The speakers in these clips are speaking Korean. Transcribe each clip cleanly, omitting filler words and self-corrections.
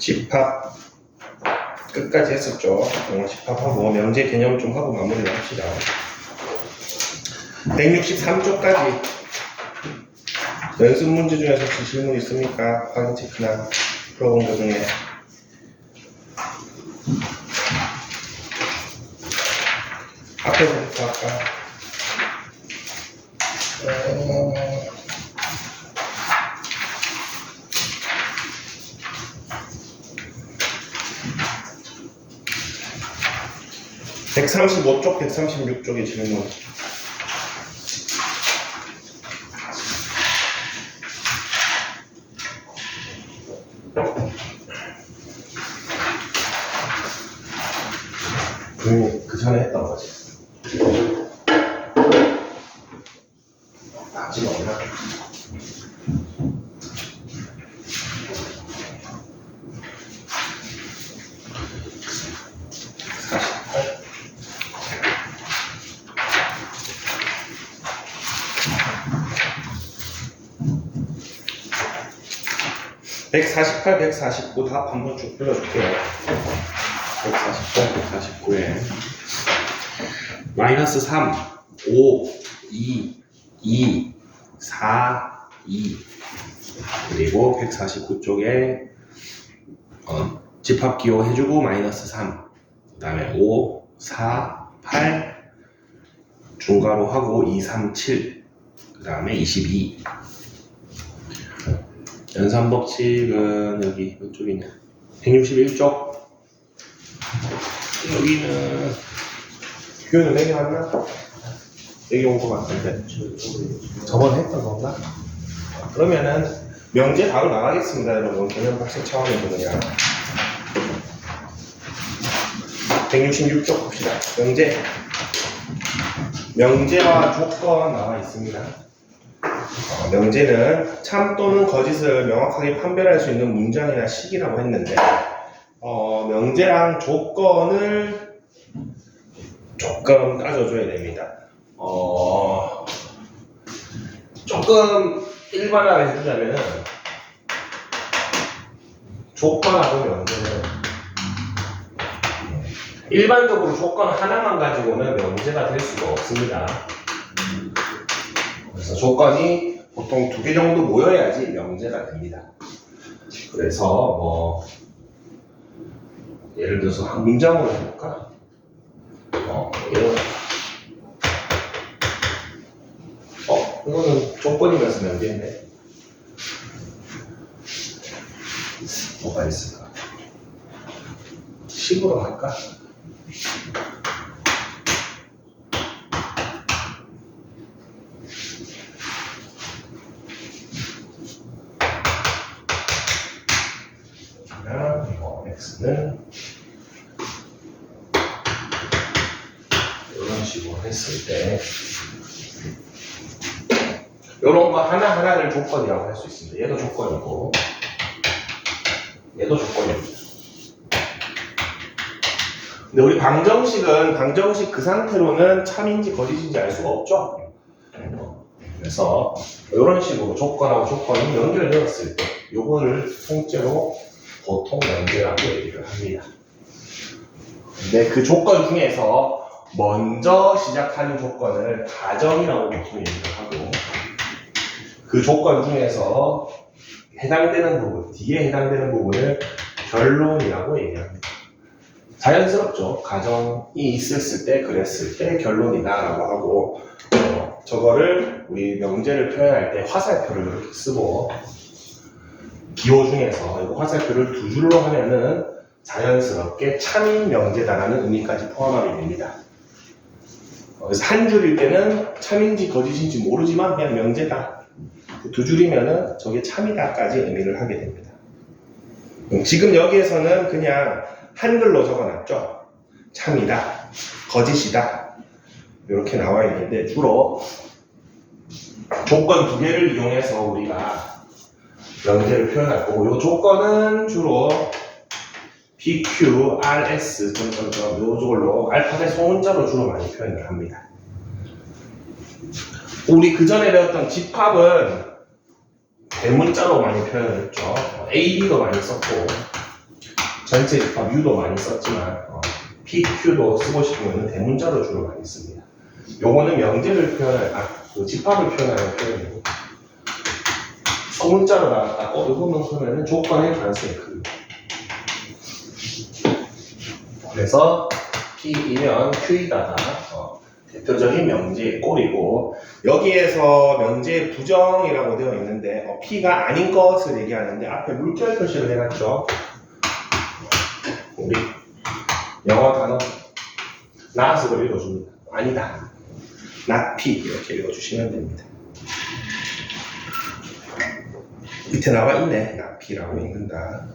집합 끝까지 했었죠. 집합하고 명제 개념 좀 하고 마무리를 합시다. 163쪽까지 연습 문제 중에서 혹시 질문 있습니까? 확인 체크나 풀어본 것 중에. 앞에서부터 할까? 135쪽, 136쪽의 질문. 그 전에 했던 거지. 아직 없나? (148, 149) 답 한번 쭉 불러줄게요. 148, 149에 마이너스 3, 5, 2, 2, 4, 2 그리고 149쪽에 집합 기호 해주고 마이너스 3 그 다음에 5, 4, 8 중괄호 하고 2, 3, 7 그 다음에 22 연산법칙은 여기 이쪽이네. 161쪽 여기는 교훈은 내게 왔나? 내게 온 것 같은데 저번에 했던 건가? 그러면은 명제 바로 나가겠습니다 여러분. 개념 학습 차원에서 그냥 166쪽 봅시다. 명제와 조건 나와 있습니다. 명제는 참 또는 거짓을 명확하게 판별할 수 있는 문장이나 식이라고 했는데 명제랑 조건을 조금 따져줘야 됩니다. 조금 일반화를 해주자면은 조건하고 명제는 일반적으로 조건 하나만 가지고는 명제가 될 수가 없습니다. 그래서 조건이 보통 2개 정도 모여야지 명제가 됩니다. 그래서 예를 들어서 한 문장으로 해볼까? 이거는 조건이면서 명제인데 뭐가 있을까? 식으로 할까? x는 이런 식으로 했을 때 이런 거 하나하나를 조건이라고 할 수 있습니다. 얘도 조건이고 얘도 조건입니다. 근데 우리 방정식 그 상태로는 참인지 거짓인지 알 수가 없죠. 그래서 이런 식으로 조건하고 조건이 연결되었을 때 요거를 통째로 보통 명제라고 얘기를 합니다. 근데 그 조건 중에서 먼저 시작하는 조건을 가정이라고 보통 얘기를 하고 그 조건 중에서 해당되는 부분, 뒤에 해당되는 부분을 결론이라고 얘기합니다. 자연스럽죠. 가정이 있었을 때, 그랬을 때 결론이다 라고 하고 저거를 우리 명제를 표현할 때 화살표를 이렇게 쓰고 기호 중에서 이거 화살표를 2줄로 하면은 자연스럽게 참인 명제다라는 의미까지 포함하게 됩니다. 그래서 한 줄일 때는 참인지 거짓인지 모르지만 그냥 명제다. 2줄이면은 저게 참이다까지 의미를 하게 됩니다. 지금 여기에서는 그냥 한글로 적어놨죠. 참이다, 거짓이다 이렇게 나와 있는데 주로 조건 2개를 이용해서 우리가 명제를 표현할 거고 이 조건은 주로 PQ, RS, 요걸로 알파벳 소문자로 주로 많이 표현을 합니다. 우리 그 전에 배웠던 집합은 대문자로 많이 표현을 했죠. AB도 많이 썼고 전체 집합 U도 많이 썼지만 P, Q도 쓰고 싶으면 대문자로 주로 많이 씁니다. 요거는 명제를 표현할, 그 집합을 표현하는 표현이고 소문자로 나왔다. 요거는 그러면은 조건의 가능성이 큽니다. 그래서 P이면 Q이다가 대표적인 명제의 꼴이고 여기에서 명제의 부정이라고 되어 있는데 P가 아닌 것을 얘기하는데 앞에 물결 표시를 해놨죠. 우리 영어 단어 not으로 읽어줍니다. 아니다. not P 이렇게 읽어주시면 됩니다. 밑에 나와 있네. not P라고 읽는다.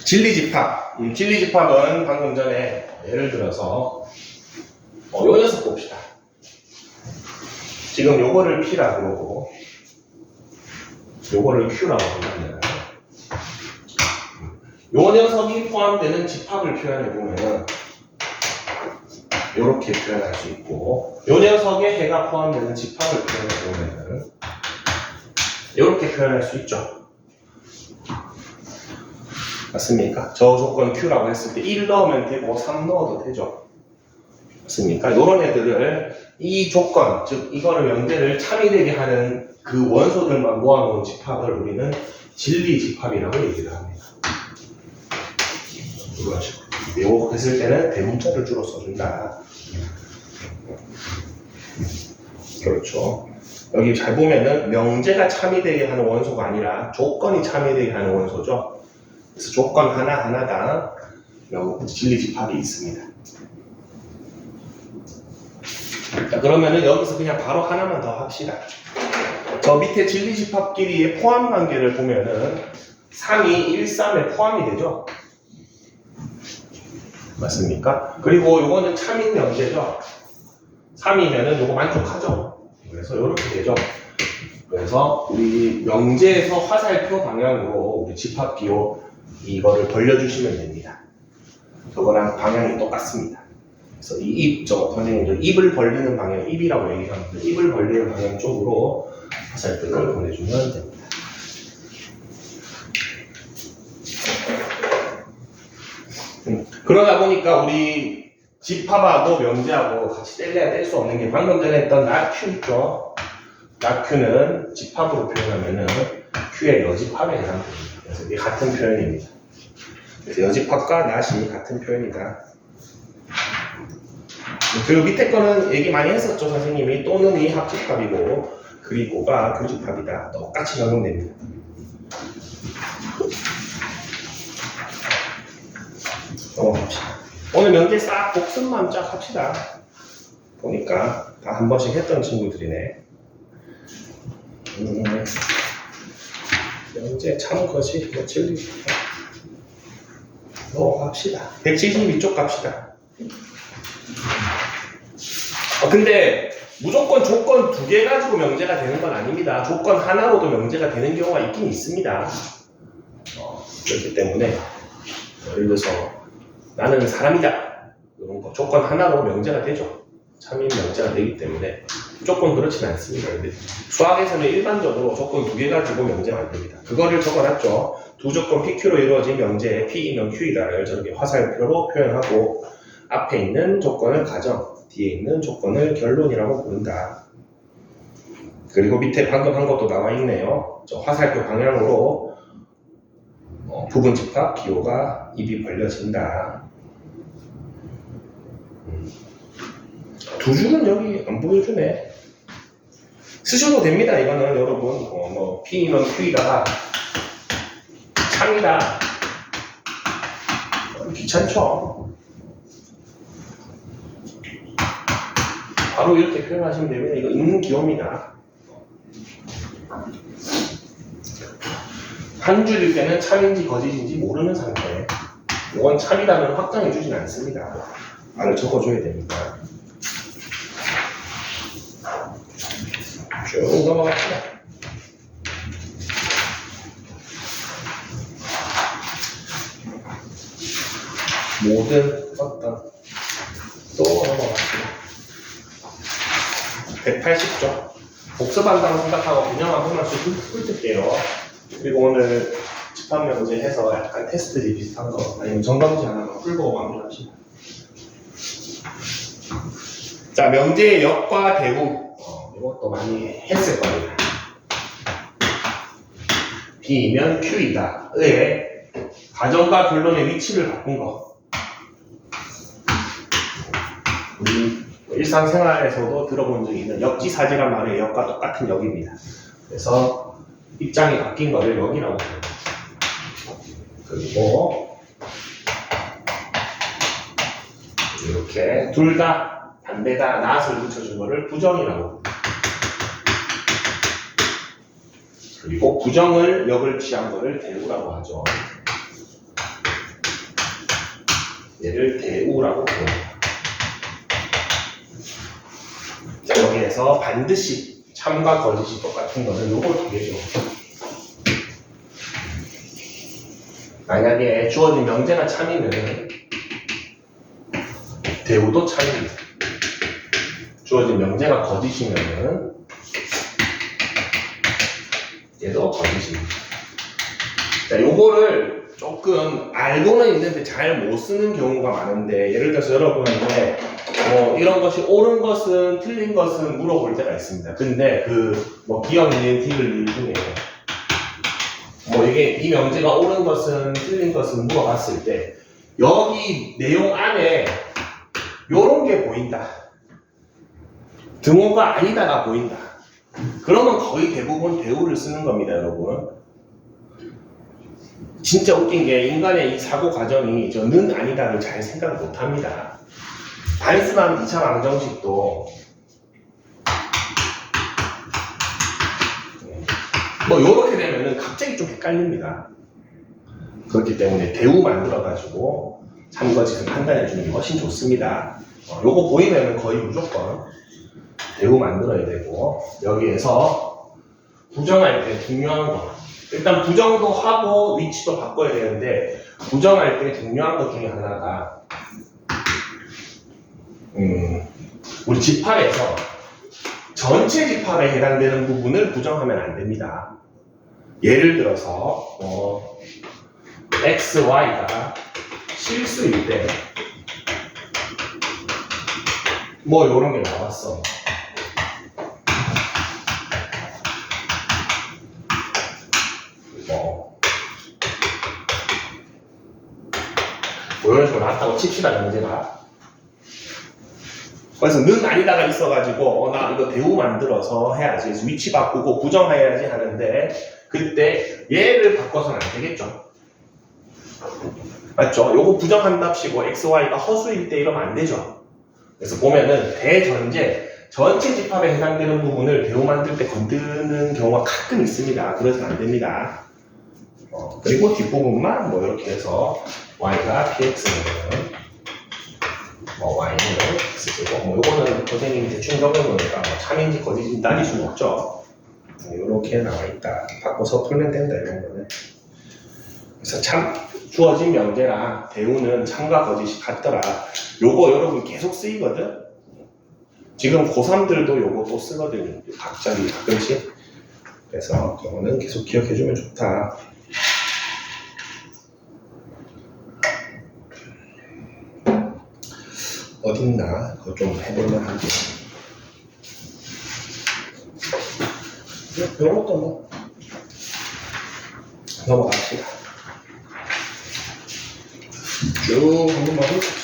진리집합. 진리집합은 방금 전에 예를 들어서 요 녀석 봅시다. 지금 요거를 P라고 그러고 요거를 Q라고 한다면 요 녀석이 포함되는 집합을 표현해 보면은 요렇게 표현할 수 있고 요 녀석의 해가 포함되는 집합을 표현해 보면은 요렇게 표현할 수 있죠. 맞습니까? 저 조건 Q라고 했을 때 1 넣으면 되고 3 넣어도 되죠. 맞습니까? 이런 애들을 이 조건, 즉 이거를 명제를 참이되게 하는 그 원소들만 모아놓은 집합을 우리는 진리집합이라고 얘기를 합니다. 이런 식으로 외워했을 때는 대문자를 주로 써준다. 그렇죠. 여기 잘 보면은 명제가 참이되게 하는 원소가 아니라 조건이 참이되게 하는 원소죠. 그래서 조건 하나하나당 진리집합이 있습니다. 자, 그러면은 여기서 그냥 바로 하나만 더 합시다. 저 밑에 진리집합끼리의 포함 관계를 보면은 3이 1, 3에 포함이 되죠. 맞습니까? 그리고 요거는 참인 명제죠. 3이면은 요거 만족하죠. 그래서 요렇게 되죠. 그래서 우리 명제에서 화살표 방향으로 우리 집합기호 이거를 벌려주시면 됩니다. 저거랑 방향이 똑같습니다. 그래서 이 입, 선생님들 입을 벌리는 방향, 입이라고 얘기하는데 입을 벌리는 방향 쪽으로 화살표를 보내주면 됩니다. 그러다 보니까 우리 집합하고 명제하고 같이 뗄래야 뗄 수 없는 게 방금 전에 했던 not Q 있죠. not Q는 집합으로 표현하면은 Q의 여집합에 해당됩니다. 그래서 이게 같은 표현입니다. 그래서 여집합과 not이 같은 표현이다. 그리고 밑에 거는 얘기 많이 했었죠. 선생님이 또는이 합집합이고 그리고가 교집합이다. 똑같이 적용됩니다. 넘어갑시다. 오늘 명제 싹 복습만 쫙 합시다. 보니까 다 한 번씩 했던 친구들이네. 명제 참것이 진리 넘어갑시다. 172쪽 갑시다. 근데 무조건 조건 2개 가지고 명제가 되는 건 아닙니다. 조건 하나로도 명제가 되는 경우가 있긴 있습니다. 그렇기 때문에 예를 들어서 나는 사람이다 이런 거 조건 하나로 명제가 되죠. 참인 명제가 되기 때문에 무조건 그렇진 않습니다. 근데 수학에서는 일반적으로 조건 2개 가지고 명제 만듭니다. 그거를 적어놨죠. 두 조건 PQ로 이루어진 명제에 P이면 Q이다를 저렇게 화살표로 표현하고 앞에 있는 조건을 가정, 뒤에 있는 조건을 결론이라고 부른다. 그리고 밑에 방금 한 것도 나와 있네요. 저 화살표 방향으로 부분 집합 기호가 입이 벌려진다. 두 줄은 여기 안 보여주네. 쓰셔도 됩니다. 이거는 여러분 P는 Q이다가 창이다. 귀찮죠? 바로 이렇게 표현하시면 됩니다. 이거 있는 기호입니다. 한 줄일 때는 참인지 거짓인지 모르는 상태. 이건 참이라면 확정해주진 않습니다. 말을 적어줘야 됩니다. 쭉 넘어갑시다. 모든 어떤 또 넘어갑시다. 180쪽 복습한다고 생각하고 그냥 한 번만 씩 훑을게요. 그리고 오늘 집합명제 해서 약간 테스트지 비슷한 거 아니면 점검지 하나만 풀고 마무리합시다. 자, 명제의 역과 대우. 이것도 많이 했을 겁니다. B면 Q이다. 의 가정과 결론의 위치를 바꾼 거. 우리 일상생활에서도 들어본 적이 있는 역지사지란 말의 역과 똑같은 역입니다. 그래서 입장이 바뀐 거를 역이라고 합니다. 그리고 이렇게 둘 다 반대다 낫을 붙여준 거를 부정이라고 합니다. 그리고 부정을 역을 취한 거를 대우라고 하죠. 얘를 대우라고 부릅니다. 자, 여기에서 반드시 참과 거짓이 똑같은 거는 요걸 두 개죠. 만약에 주어진 명제가 참이면 대우도 참입니다. 주어진 명제가 거짓이면 얘도 거짓입니다. 자, 요거를 조금 알고는 있는데 잘 못 쓰는 경우가 많은데, 예를 들어서 여러분한테 이런 것이 옳은 것은 틀린 것은 물어볼 때가 있습니다. 근데 기억 있는 팁을 중에 이게 이 명제가 옳은 것은 틀린 것은 물어봤을 때 여기 내용 안에 요런 게 보인다. 등호가 아니다가 보인다. 그러면 거의 대부분 대우를 쓰는 겁니다, 여러분. 진짜 웃긴 게 인간의 이 사고 과정이 저는 아니다를 잘 생각을 못 합니다. 단순한 2차 방정식도 요렇게 되면은 갑자기 좀 헷갈립니다. 그렇기 때문에 대우 만들어가지고 참거짓을 판단해 주는 게 훨씬 좋습니다. 요거 보이면은 거의 무조건 대우 만들어야 되고, 여기에서 부정할 때 중요한 거, 일단 부정도 하고 위치도 바꿔야 되는데, 부정할 때 중요한 것 중에 하나가 우리 집합에서 전체 집합에 해당되는 부분을 부정하면 안 됩니다. 예를 들어서 x, y가 실수일 때 요런 게 나왔어. 이런 식으로 나왔다고 칩시다, 문제가. 그래서 는 아니다가 있어가지고 나 이거 대우 만들어서 해야지, 그래서 위치 바꾸고 부정해야지 하는데, 그때 얘를 바꿔서는 안 되겠죠. 맞죠? 요거 부정한답시고 x, y가 허수일 때 이러면 안 되죠. 그래서 보면은 대전제 전체 집합에 해당되는 부분을 대우 만들 때 건드는 경우가 가끔 있습니다. 그래서는 안 됩니다. 그리고 뒷부분만 이렇게 해서 y가 px면 y는 x고, 요거는 선생님이 대충 적은 거니까 참인지 거짓인지 따질 수는 없죠. 요렇게 나와있다. 바꿔서 풀면 된다, 이런 거는. 그래서 주어진 명제랑 대우는 참과 거짓이 같더라. 요거 여러분 계속 쓰이거든? 지금 고3들도 요거 또 쓰거든요. 각자리 가끔씩. 그래서 그거는 계속 기억해주면 좋다. 어딨나? 그거 좀 해볼만 한데. 이런 것도 넘어갑시다. 쭉 한번 봐봅시다.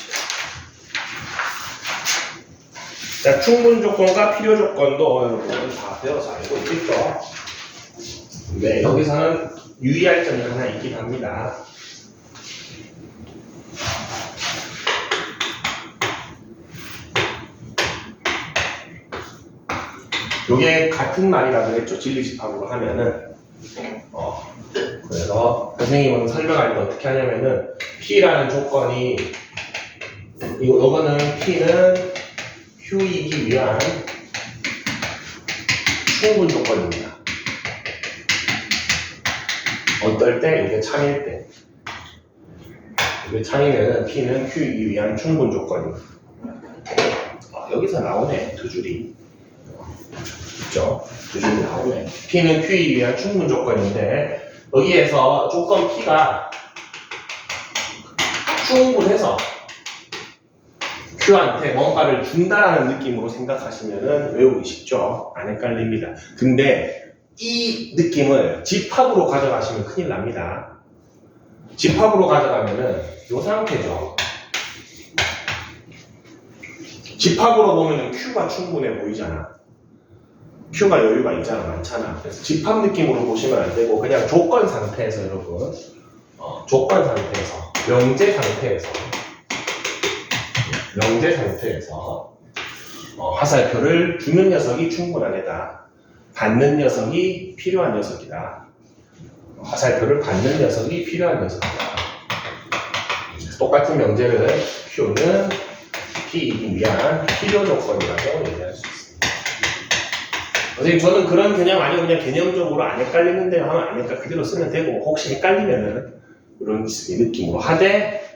자, 충분 조건과 필요 조건도 여러분 다 배워서 알고 있겠죠? 네, 여기서는 유의할 점이 하나 있긴 합니다. 요게 같은 말이라고 했죠. 진리집합으로 하면은. 그래서 선생님은 설명할 때 어떻게 하냐면은 P라는 조건이, 요거는 P는 Q이기 위한 충분 조건입니다. 어떨 때? 이게 참일 때. 이게 참이면은 P는 Q이기 위한 충분 조건입니다. 여기서 나오네, 두 줄이. 그죠? 두 줄이 나오네. P는 Q이기 위한 충분 조건인데, 여기에서 조건 P가 충분해서 Q한테 뭔가를 준다라는 느낌으로 생각하시면은 외우기 쉽죠. 안 헷갈립니다. 근데 이 느낌을 집합으로 가져가시면 큰일 납니다. 집합으로 가져가면은 이 상태죠. 집합으로 보면은 Q가 충분해 보이잖아. Q가 여유가 있잖아, 많잖아. 그래서 집합 느낌으로 보시면 안 되고 그냥 조건 상태에서 여러분, 조건 상태에서, 명제 상태에서 화살표를 주는 녀석이 충분한 애다. 받는 녀석이 필요한 녀석이다. 화살표를 받는 녀석이 필요한 녀석이다. 똑같은 명제를 Q는 P이기 위한 필요 조건이라고 얘기할 수 있습니다. 선생님, 저는 그런 개념 아니고 그냥 개념적으로 안 헷갈리는데요 하면 아니니까 그대로 쓰면 되고, 혹시 헷갈리면은 이런 느낌으로 하되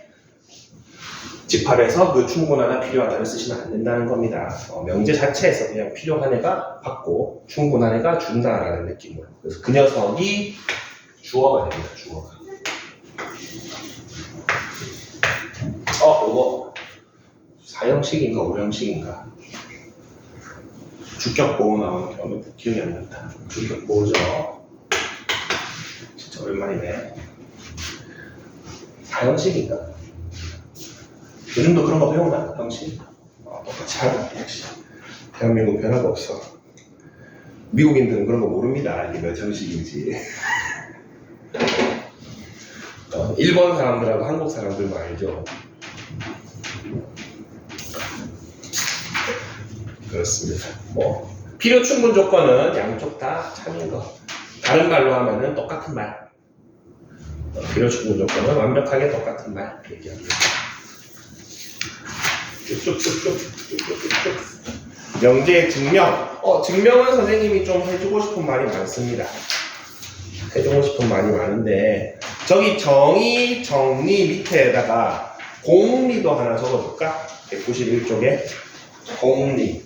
집합에서 그 충분하다 필요하다를 쓰시면 안 된다는 겁니다. 명제 자체에서 그냥 필요한 애가 받고 충분한 애가 준다라는 느낌으로. 그래서 그 녀석이 주어가 됩니다. 주어가. 요거 4형식인가 5형식인가 주격보호 나오는 경우 기억이 안 난다. 주격보호죠. 진짜 오랜만이네. 4형식인가? 요즘도 그런 거 배우나? 형식? 똑같이 하나? 역시 대한민국 변화가 없어. 미국인들은 그런 거 모릅니다. 이게 몇 형식인지. 일본 사람들하고 한국 사람들만 알죠. 그렇습니다. 필요 충분 조건은 양쪽 다 참인 거. 다른 말로 하면은 똑같은 말. 필요 충분 조건은 완벽하게 똑같은 말 얘기합니다. 쭉쭉쭉쭉. 명제 증명. 증명은 선생님이 좀 해주고 싶은 말이 많습니다. 해주고 싶은 말이 많은데, 저기 정의, 정리 밑에다가 공리도 하나 적어줄까? 191쪽에 공리.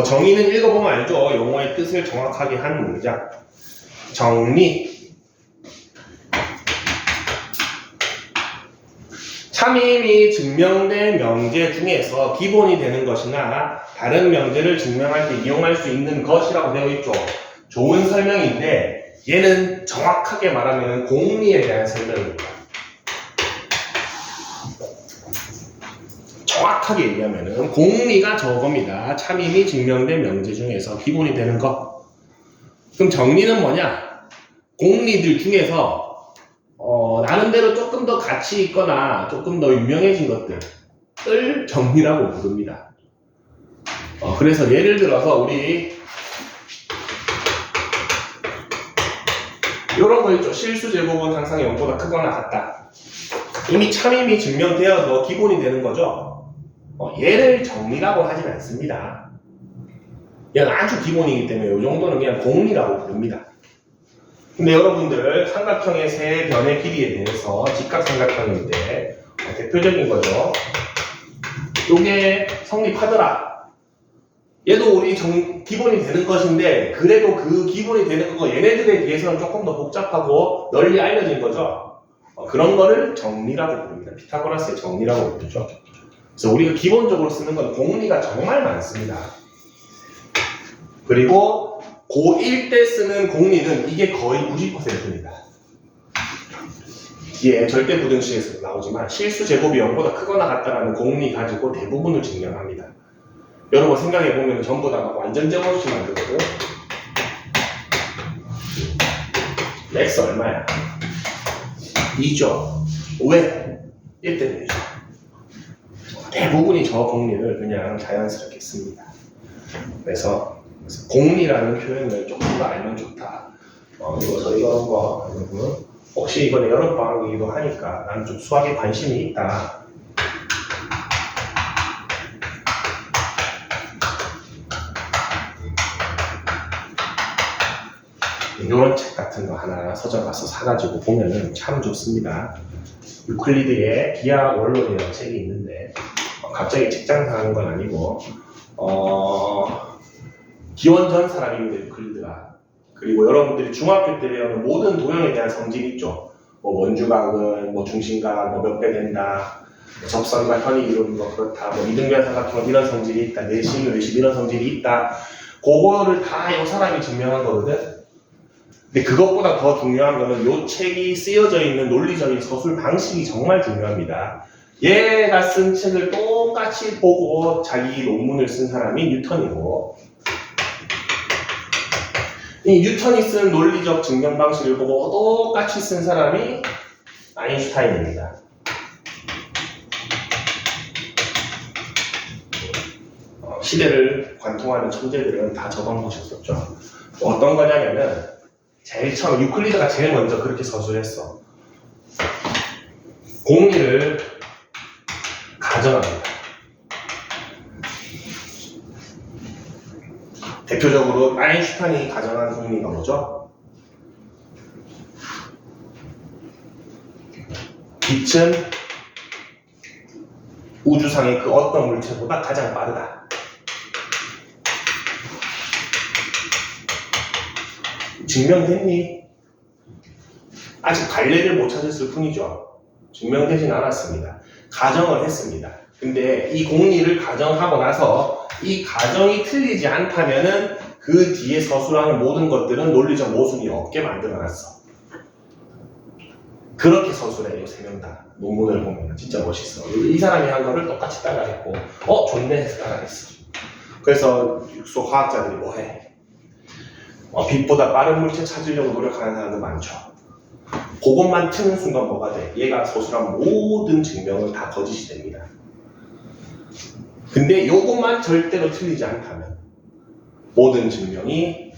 정의는 읽어보면 알죠. 용어의 뜻을 정확하게 한 문장. 정리. 참임이 증명된 명제 중에서 기본이 되는 것이나 다른 명제를 증명할 때 이용할 수 있는 것이라고 되어 있죠. 좋은 설명인데 얘는 정확하게 말하면 공리에 대한 설명입니다. 정확하게 얘기하면 공리가 저겁니다. 참임이 증명된 명제 중에서 기본이 되는 것. 그럼 정리는 뭐냐? 공리들 중에서 나름대로 조금 더 가치 있거나 조금 더 유명해진 것들을 정리라고 부릅니다. 그래서 예를 들어서 우리 이런 거 있죠. 실수 제곱은 항상 0보다 크거나 같다. 이미 참임이 증명되어서 기본이 되는 거죠. 얘를 정리라고 하진 않습니다. 얘는 아주 기본이기 때문에 이 정도는 그냥 공리라고 부릅니다. 근데 여러분들 삼각형의 세 변의 길이에 대해서 직각삼각형인데 대표적인 거죠. 요게 성립하더라. 얘도 우리 기본이 되는 것인데 그래도 그 기본이 되는 거 얘네들에 비해서는 조금 더 복잡하고 널리 알려진 거죠. 그런 거를 정리라고 부릅니다. 피타고라스의 정리라고 부르죠. 그래서 우리가 기본적으로 쓰는 건 공리가 정말 많습니다. 그리고 고1 때 쓰는 공리는 이게 거의 90%입니다. 이게 절대 부등식에서 나오지만 실수 제곱이 0보다 크거나 같다라는 공리 가지고 대부분을 증명합니다. 여러분 생각해보면 전부 다 완전 제곱식 만들거든. x 얼마야? 2죠. 왜? 1 때문이죠. 대부분이 저 공리를 그냥 자연스럽게 씁니다. 그래서 공리라는 표현을 조금 더 알면 좋다. 이거 이런 거 여러분 혹시 이번에 여름방학이기도 하니까 나는 좀 수학에 관심이 있다. 이런 책 같은 거 하나 서점 가서 사가지고 보면은 참 좋습니다. 유클리드의 기하 원론이라는 책이 있는데 갑자기 책장 사는 건 아니고 기원 전 사람입니다, 유클리드가. 그리고 여러분들이 중학교 때 배우는 모든 도형에 대한 성질이 있죠. 뭐 원주각은 뭐 중심각 뭐 몇 배 된다, 접선과 현이 이루는 거 그렇다, 뭐 이등변 삼각형은 이런 성질이 있다, 내심 외심 이런 성질이 있다. 그거를 다 이 사람이 증명한 거거든. 근데 그것보다 더 중요한 거는 이 책이 쓰여져 있는 논리적인 서술 방식이 정말 중요합니다. 얘가 쓴 책을 똑같이 보고 자기 논문을 쓴 사람이 뉴턴이고, 이 뉴턴이 쓴 논리적 증명 방식을 보고 똑같이 쓴 사람이 아인슈타인입니다. 시대를 관통하는 천재들은 다 저방 보셨었죠. 어떤 거냐면은 제일 처음 유클리드가 제일 먼저 그렇게 서술했어. 공리를 가정합니다. 대표적으로 아인슈타인이 가정한 공리가 뭐죠? 빛은 우주상의 그 어떤 물체보다 가장 빠르다. 증명됐니? 아직 갈래를 못 찾았을 뿐이죠. 증명되진 않았습니다. 가정을 했습니다. 근데 이 공리를 가정하고 나서 이 가정이 틀리지 않다면은 그 뒤에 서술하는 모든 것들은 논리적 모순이 없게 만들어놨어. 그렇게 서술해요, 세 명 다. 논문을 보면 진짜 멋있어. 이 사람이 한 거를 똑같이 따라했고, 좋네 해서 따라했어. 그래서 육소 과학자들이 뭐 해? 빛보다 빠른 물체 찾으려고 노력하는 사람도 많죠. 그것만 트는 순간 뭐가 돼? 얘가 서술한 모든 증명은 다 거짓이 됩니다. 근데 요것만 절대로 틀리지 않다면 모든 증명이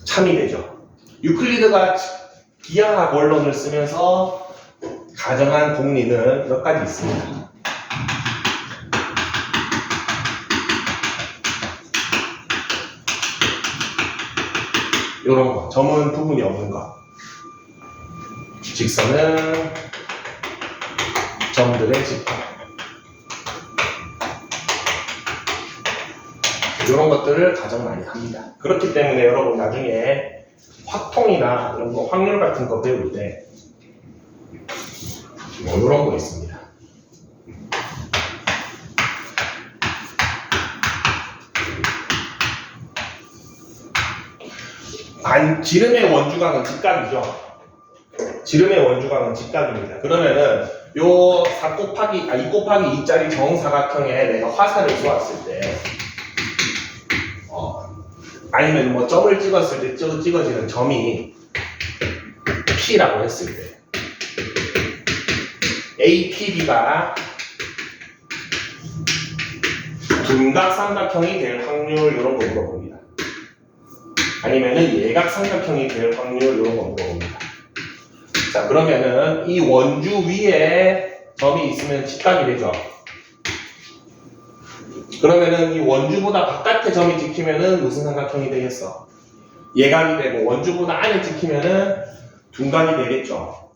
참이 되죠. 유클리드가 기하학 원론을 쓰면서 가정한 공리는 몇 가지 있습니다. 요런 거, 점은 부분이 없는 거. 직선은 점들의 집합. 이런 것들을 가정 많이 합니다. 그렇기 때문에 여러분 나중에 확통이나 이런 거, 확률 같은 거 배울 때 뭐 이런 거 있습니다. 지름의 원주각은 직각이죠. 지름의 원주각은 직각입니다. 그러면은 요 4 곱하기 2 곱하기 2짜리 정사각형에 내가 화살을 쏘았을 때 아니면 뭐 점을 찍었을 때 찍어지는 점이 P라고 했을 때 APB가 둔각삼각형이 될 확률 이런 거 물어봅니다. 아니면은 예각삼각형이 될 확률 이런 거 물어봅니다. 자, 그러면은 이 원주 위에 점이 있으면 직각이 되죠. 그러면은 이 원주보다 바깥에 점이 찍히면은 무슨 삼각형이 되겠어? 예각이 되고 원주보다 안에 찍히면은 둔각이 되겠죠.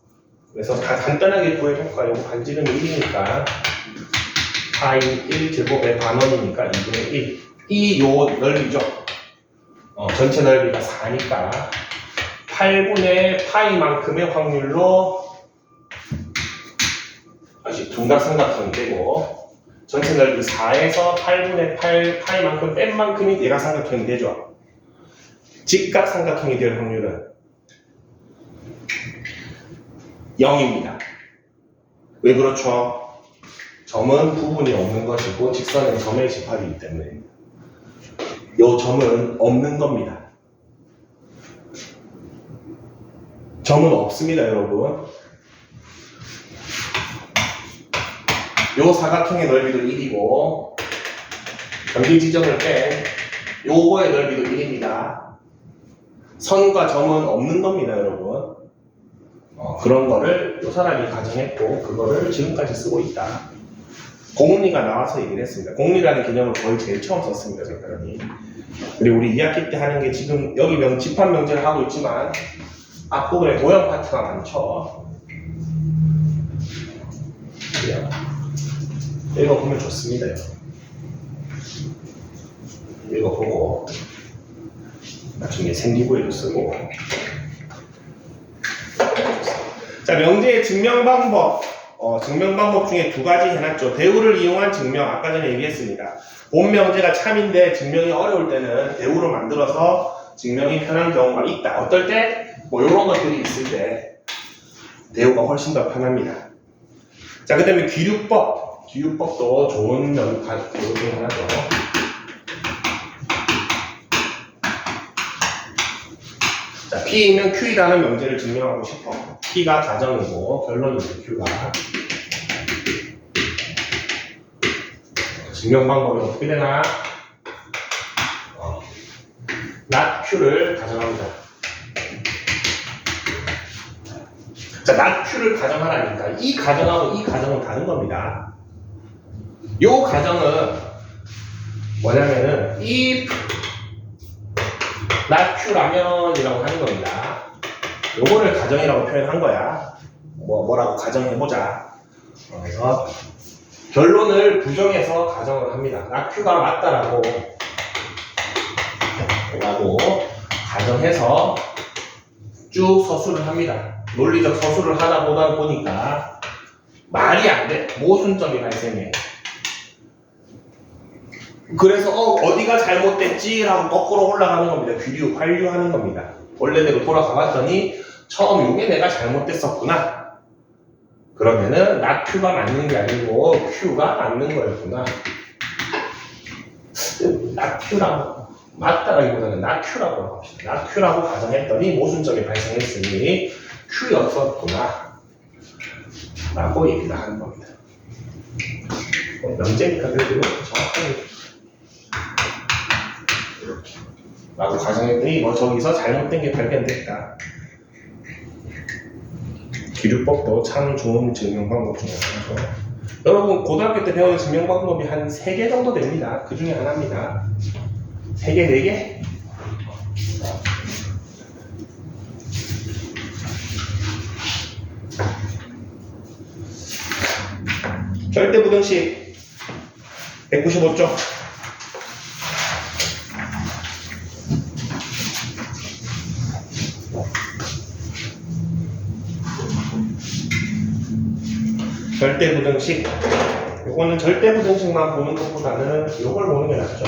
그래서 간단하게 구해볼까요? 반지름이 1이니까 파이 1제곱의 반원이니까 2분의 1. 이 요 넓이죠. 전체 넓이가 4니까 8분의 파이만큼의 확률로 다시 둔각삼각형이 되고 전체 넓이 4에서 8분의 8 파이만큼 뺀 만큼이 예각삼각형이 되죠. 직각삼각형이 될 확률은 0입니다. 왜 그렇죠? 점은 부분이 없는 것이고 직선은 점의 집합이기 때문에 이 점은 없는 겁니다. 점은 없습니다, 여러분. 요 사각형의 넓이도 1이고 경계 지점을 뺀 요거의 넓이도 1입니다. 선과 점은 없는 겁니다, 여러분. 그런 거를 요 사람이 가정했고 그거를 지금까지 쓰고 있다. 공리가 나와서 얘기를 했습니다. 공리라는 개념을 거의 제일 처음 썼습니다, 저 사람이. 그리고 우리 2학기 때 하는 게 지금 여기 집합 명제를 하고 있지만 앞부분에 도형 파트가 많죠. 읽어보면 좋습니다. 읽어보고 나중에 생기부에도 쓰고. 자, 명제의 증명 방법. 증명 방법 중에 두 가지 해놨죠. 대우를 이용한 증명. 아까 전에 얘기했습니다. 본 명제가 참인데 증명이 어려울 때는 대우를 만들어서 증명이 편한 경우가 있다. 어떨 때? 뭐 이런 것들이 있을 때 대우가 훨씬 더 편합니다. 자, 그 다음에 귀류법. 귀류법도 좋은 명가 중에 하나죠. 자, P이면 Q이라는 명제를 증명하고 싶어. P가 가정이고 결론이죠, Q가. 증명 방법이 어떻게 되나? not Q를 가정합니다. 자, not Q를 가정하라니까 이 가정하고 이 가정은 다른 겁니다. 요 가정은 뭐냐면은 if not Q라면이라고 하는 겁니다. 요거를 가정이라고 표현한 거야. 뭐라고 가정해보자. 그래서 결론을 부정해서 가정을 합니다. not Q가 맞다라고 가정해서 쭉 서술을 합니다. 논리적 서술을 하다 보다 보니까 말이 안 돼. 모순점이 발생해. 그래서 어디가 잘못됐지? 라고 거꾸로 올라가는 겁니다. 귀류, 관류하는 겁니다. 원래대로 돌아가 봤더니 처음 이게 내가 잘못됐었구나. 그러면은 not Q가 맞는 게 아니고 Q가 맞는 거였구나. not Q라고 맞다라기보다는 not Q라고 합시다. not Q라고 가정했더니 모순점이 발생했으니 Q였었구나 라고 얘기를 하는 겁니다. 명제니까 그래도 정확하게 이렇게 라고 가정했더니 저기서 잘못된 게 발견됐다. 기류법도 참 좋은 증명 방법 중에 하나죠. 여러분 고등학교 때 배우는 증명 방법이 한 3개 정도 됩니다. 그 중에 하나입니다. 3개, 4개? 절대부등식 195쪽. 절대부등식. 요거는 절대부등식만 보는 것보다는 요걸 보는 게 낫죠.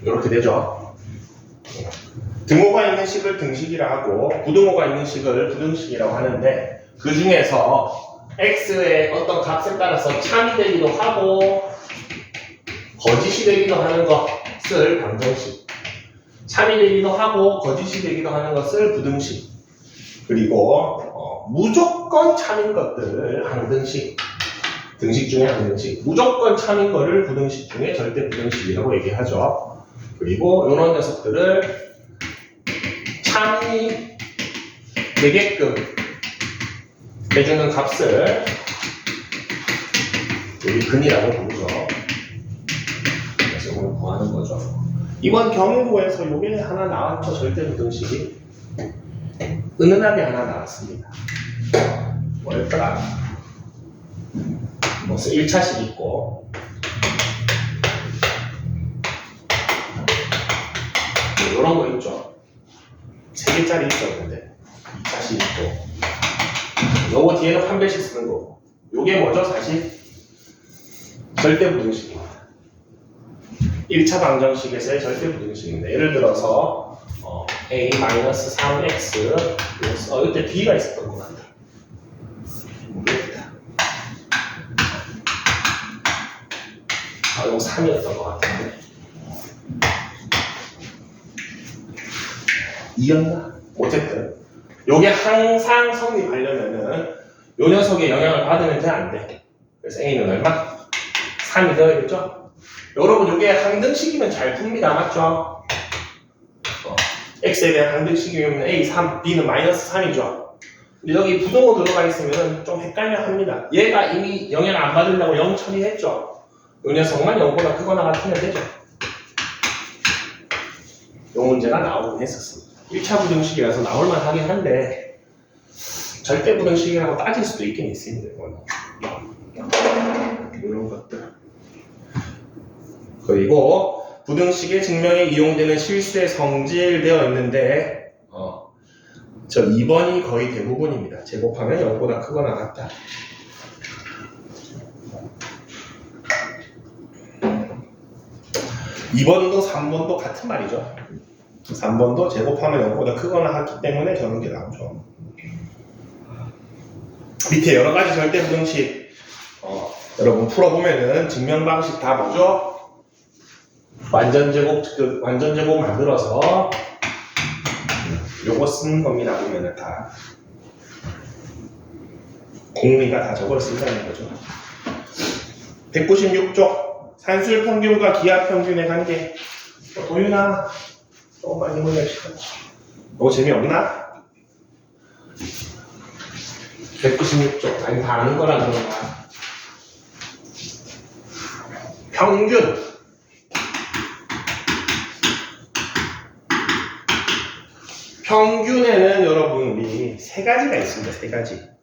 이렇게 되죠. 등호가 있는 식을 등식이라 하고 부등호가 있는 식을 부등식이라고 하는데 그 중에서 x의 어떤 값에 따라서 참이 되기도 하고 거짓이 되기도 하는 것을 방정식, 참이 되기도 하고 거짓이 되기도 하는 것을 부등식, 그리고 무조건 참인 것들을 항등식, 등식 중에 항등식, 무조건 참인 거를 부등식 중에 절대 부등식이라고 얘기하죠. 그리고 이런 녀석들을 참이 되게끔 해주는 값을 우리 근이라고 부르죠. 그래서 이걸 구하는 거죠. 이번 경우에서 이게 하나 나왔죠. 절대부등식이 은은하게 하나 나왔습니다. 뭐였더라? 무슨 1차식 있고 이런 거 있죠. 3개짜리 있었는데 2차식 있고 요거 뒤에는 한 배씩 쓰는 거고 요게 뭐죠? 사실 절대부등식입니다. 1차 방정식에서의 절대부등식입니다. 예를 들어서 a-3x 이때 b가 있었던 것 같다. 모르겠다. 이거 3이었던 것 같은데 2였나? 어쨌든 요게 항상 성립하려면은 요 녀석의 영향을 받으면 돼, 안 돼? 그래서 a는 얼마? 3이 되어야겠죠? 여러분 요게 항등식이면 잘 풉니다. 맞죠? x에 대한 항등식이면 a 3, b는 마이너스 3이죠. 근데 여기 부동호 들어가 있으면 좀 헷갈려 합니다. 얘가 이미 영향 안 받으려고 0 처리했죠. 이 녀석만 0보다 크거나 같으면 되죠. 이 문제가 나오긴 했었습니다. 1차 부등식이라서 나올만 하긴 한데 절대 부등식이라고 따질 수도 있긴 있습니다. 이거는. 이런 것들. 그리고 부등식의 증명에 이용되는 실수의 성질 되어 있는데 저 2번이 거의 대부분입니다. 제곱하면 0보다 크거나 같다. 2번도 3번도 같은 말이죠. 3번도 제곱하면 0보다 크거나 같기 때문에 저런 게 나오죠. 밑에 여러 가지 절대 부등식 여러분 풀어보면은 증명 방식 다 뭐죠? 완전 제곱 만들어서 요거 쓰는 겁니다. 보면은 다 공리가 다 저걸 쓴다는 거죠. 196쪽 산술 평균과 기하 평균의 관계. 도윤아 조금만 힘을 냅시다. 너무 재미없나? 196쪽 아니 다 아는 거라 그런 거야. 평균 평균에는 여러분 우리 세 가지가 있습니다. 세 가지.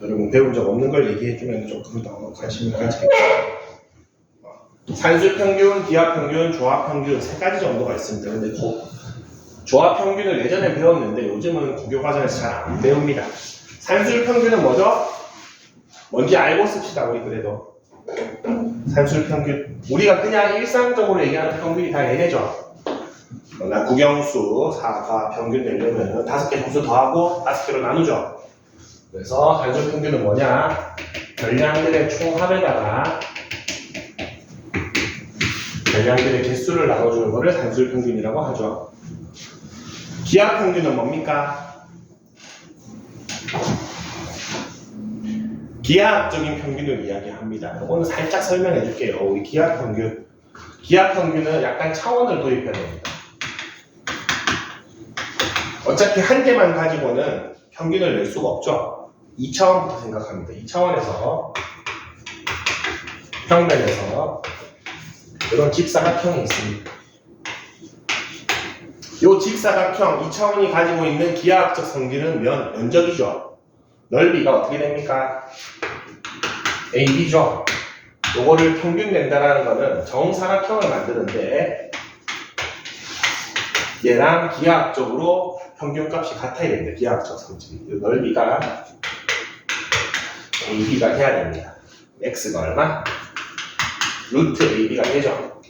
여러분 배운 적 없는 걸 얘기해주면 조금 더 관심을 가지겠죠. 산술평균, 기하평균, 조합평균 세 가지 정도가 있습니다. 근데 조합평균을 예전에 배웠는데 요즘은 고교과정에서 잘 안 배웁니다. 산술평균은 뭐죠? 뭔지 알고 씁시다. 우리 그래도 산술평균 우리가 그냥 일상적으로 얘기하는 평균이 다 얘네죠. 나 국영수 4가 평균 내려면 5개 함수 더하고 5개로 나누죠. 그래서 산술평균은 뭐냐? 별량들의 총합에다가 별량들의 개수를 나눠주는 것을 산술평균이라고 하죠. 기하평균은 뭡니까? 기하학적인 평균을 이야기합니다. 이거는 살짝 설명해 줄게요. 우리 기하평균. 기하평균은 약간 차원을 도입해야 됩니다. 어차피 한 개만 가지고는 평균을 낼 수가 없죠. 2차원부터 생각합니다. 2차원에서 평면에서 이런 직사각형이 있습니다. 이 직사각형 2차원이 가지고 있는 기하학적 성질은 면적이죠. 넓이가 어떻게 됩니까? AB죠. 요거를 평균 낸다라는 거는 정사각형을 만드는데 얘랑 기하학적으로 평균값이 같아야 됩니다. 기하학적 성질이. 넓이가 AB가 해야 됩니다. X가 얼마? 루트 AB가 되죠.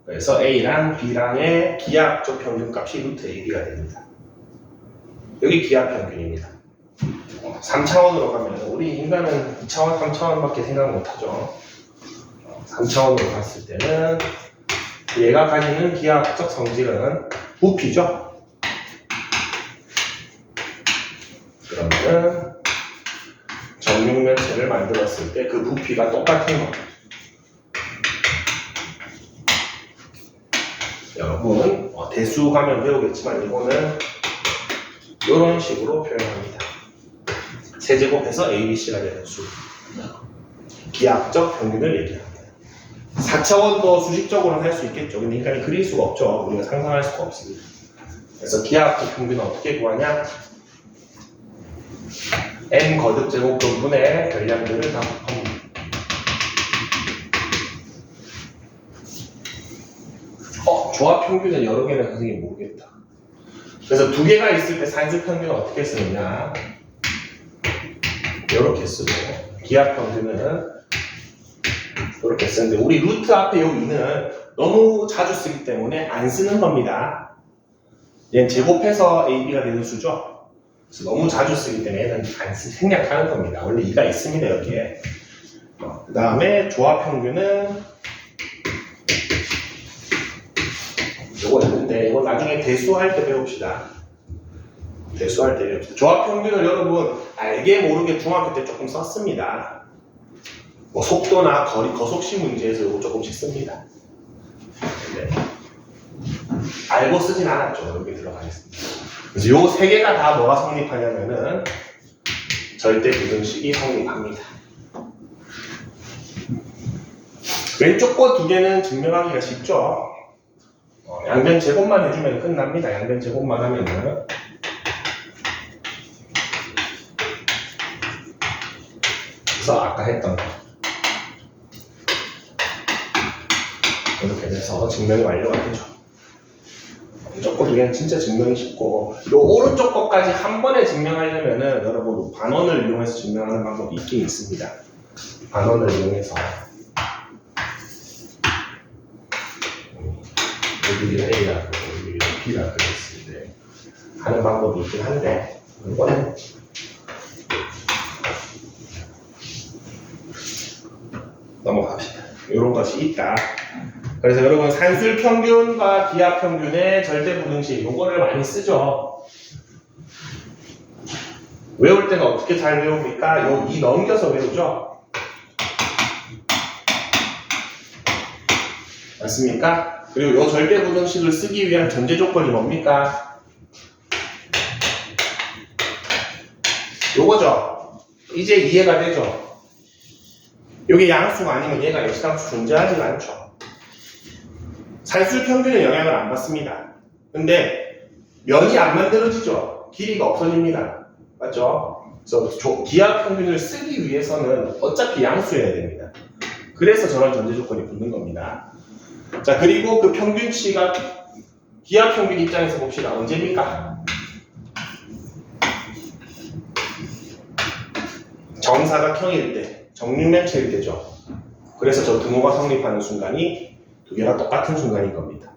그래서 A랑 B랑의 기하학적 평균값이 루트 AB가 됩니다. 여기 기하평균입니다. 3차원으로 가면 우리 인간은 2차원, 3차원밖에 생각 못하죠. 3차원으로 갔을 때는 얘가 가지는 기하학적 성질은 부피죠. 그러면은 정육면체를 만들었을 때 그 부피가 똑같은 겁니다. 여러분 대수 가면 배우겠지만 이거는 이런 식으로 표현합니다. 세제곱해서 ABC가 되는 수. 기하학적 평균을 얘기합니다. 4차원도 수식적으로는 할 수 있겠죠. 근데 인간이 그릴 수가 없죠. 우리가 상상할 수가 없습니다. 그래서 기하학적 평균은 어떻게 구하냐? n 거듭 제곱분분의 별량들을 다 곱합니다. 조합 평균은 여러 개는 선생님이 모르겠다. 그래서 두 개가 있을 때 산술 평균은 어떻게 쓰느냐? 이렇게 쓰고 기하 평균은 이렇게 쓰는데 우리 루트 앞에 요 2는 너무 자주 쓰기 때문에 안 쓰는 겁니다. 얘는 제곱해서 AB가 되는 수죠. 그래서 너무 자주 쓰기 때문에 얘는 생략하는 겁니다. 원래 2가 있습니다 여기에. 그 다음에 조합 평균은 요거 있는데 이거 나중에 대수할 때 배웁시다. 대수할 때 배웁시다. 조합 평균을 여러분 알게 모르게 중학교 때 조금 썼습니다. 뭐 속도나 거리, 거속시 문제에서 이거 조금씩 씁니다. 네. 알고 쓰진 않았죠. 여기 들어가겠습니다. 그래서 요 세 개가 다 뭐가 성립하냐면은 절대 부등식이 성립합니다. 왼쪽 거 두 개는 증명하기가 쉽죠. 양변 제곱만 해주면 끝납니다. 양변 제곱만 하면은. 그래서 아까 했던 거. 이렇게 돼서 증명이 완료가 되죠. 왼쪽 거 두 개는 진짜 증명이 쉽고, 요 오른쪽 거까지 한 번에 증명하려면은 여러분 반원을 이용해서 증명하는 방법이 있긴 있습니다. 반원을 이용해서. 여기가 A라고, 여기가 B라고 되어 있는데 하는 방법이 있긴 한데 이거는 넘어갑시다. 이런 것이 있다. 그래서 여러분 산술 평균과 기하 평균의 절대 부등식 요거를 많이 쓰죠. 외울 때는 어떻게 잘 외웁니까? 요 이 넘겨서 외우죠. 맞습니까? 그리고 요 절대 부등식을 쓰기 위한 전제 조건이 뭡니까? 요거죠. 이제 이해가 되죠. 요게 양수가 아니면 얘가 역시함수 존재하지가 않죠. 산술 평균은 영향을 안 받습니다. 근데 면이 안 만들어지죠. 길이가 없어집니다. 맞죠? 그래서 기하 평균을 쓰기 위해서는 어차피 양수여야 됩니다. 그래서 저런 전제 조건이 붙는 겁니다. 자, 그리고 그 평균치가 기하 평균 입장에서 봅시다. 언제입니까? 정사각형일 때, 정육면체일 때죠. 그래서 저 등호가 성립하는 순간이 두 개가 똑같은 순간인 겁니다.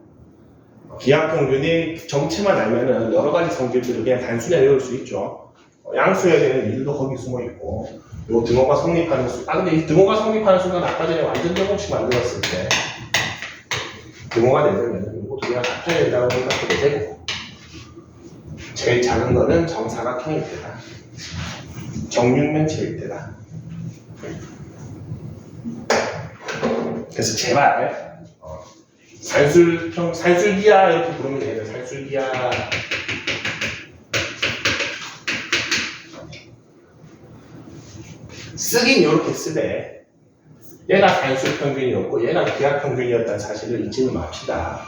기하 평균의 정체만 알면은 여러 가지 성질들을 그냥 단순히 외울 수 있죠. 양수여야 되는 일도 거기 숨어 있고, 요 등호가 성립하는 순간, 근데 이 등호가 성립하는 순간 아까 전에 완전 제곱식 만들었을 때 등호가 되려면 이거 두 개가 같아야 된다고 생각해도 되고, 제일 작은 거는 정사각형일 때다. 정육면체일 때다. 그래서 제발 산술기하 이렇게 부르면 돼요. 산술기하. 쓰긴 이렇게 쓰되 얘가 산술 평균이었고 얘가 기하 평균이었다는 사실을 잊지는 맙시다.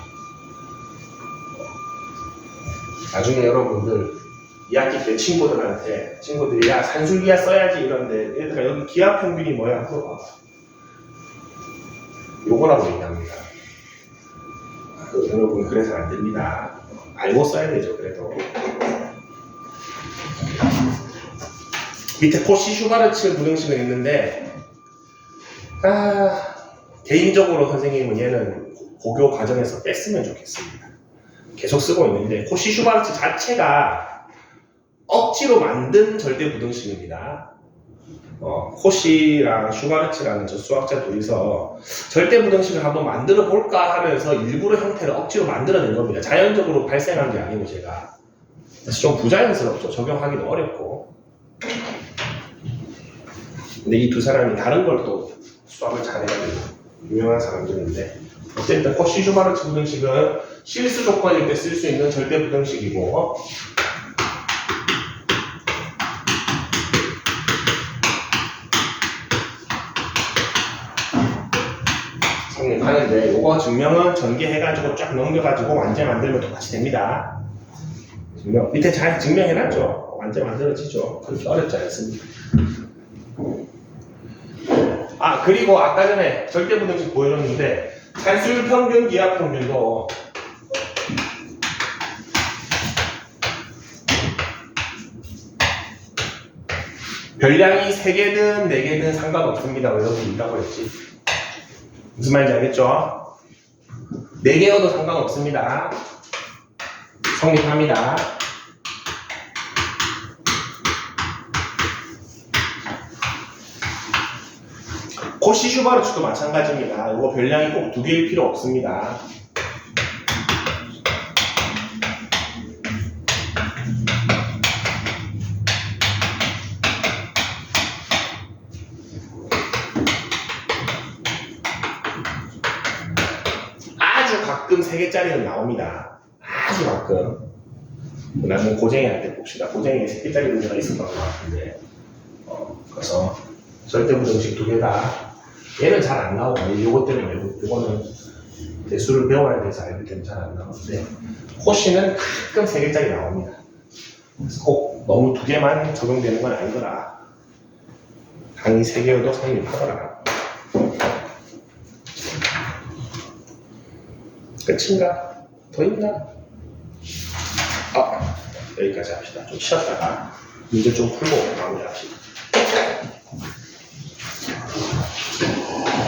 나중에 여러분들 2학기 때 친구들이 야 산술기하 써야지 이런데 얘들아 여기 기하 평균이 뭐야 물어봐. 요거라고 얘기합니다. 여러분 그래서 안 됩니다. 알고 써야 되죠. 그래도 밑에 코시 슈바르츠 부등식은 있는데 개인적으로 선생님은 얘는 고교 과정에서 뺐으면 좋겠습니다. 계속 쓰고 있는데 코시 슈바르츠 자체가 억지로 만든 절대 부등식입니다. 코시랑 슈바르츠라는 저 수학자 둘이서 절대 부등식을 한번 만들어 볼까 하면서 일부러 형태를 억지로 만들어낸 겁니다. 자연적으로 발생한 게 아니고 제가. 그래서 좀 부자연스럽죠. 적용하기도 어렵고. 근데 이 두 사람이 다른 걸 또 수학을 잘해가지고 유명한 사람들인데 어쨌든 코시 슈바르츠 부등식은 실수 조건일 때 쓸 수 있는 절대 부등식이고 성립하는데 요거 증명은 전개해가지고 쫙 넘겨가지고 완제 만들면 똑같이 됩니다. 증명 밑에 잘 증명해놨죠. 완제 만들어지죠. 그렇게 어렵지 않습니다. 그리고 아까 전에 절대 부등식 보여줬는데 산술 평균, 기하 평균도 별량이 3개든 4개든 상관없습니다. 왜 여러분이 있다고 했지? 무슨 말인지 알겠죠? 4개여도 상관없습니다. 성립합니다. 코시 슈바르츠도 마찬가지입니다. 이거 별량이 꼭 2개일 필요 없습니다. 아주 가끔 3개짜리는 나옵니다. 아주 가끔. 나중에 고쟁이 할 때 봅시다. 고쟁이에 3개짜리 문제가 있었던 것 같은데. 그래서 절대부등식 2개다. 얘는 잘 안 나오고, 요거 때문에 요거는 대수를 배워야 돼서 알기 때문에 잘 안 나오는데, 코시는 가끔 3개짜리 나옵니다. 그래서 꼭 너무 2개만 적용되는 건 아니더라. 항이 3개여도 성립하더라. 끝인가? 더 있나? 여기까지 합시다. 좀 쉬었다가 문제 좀 풀고 마무리합시다.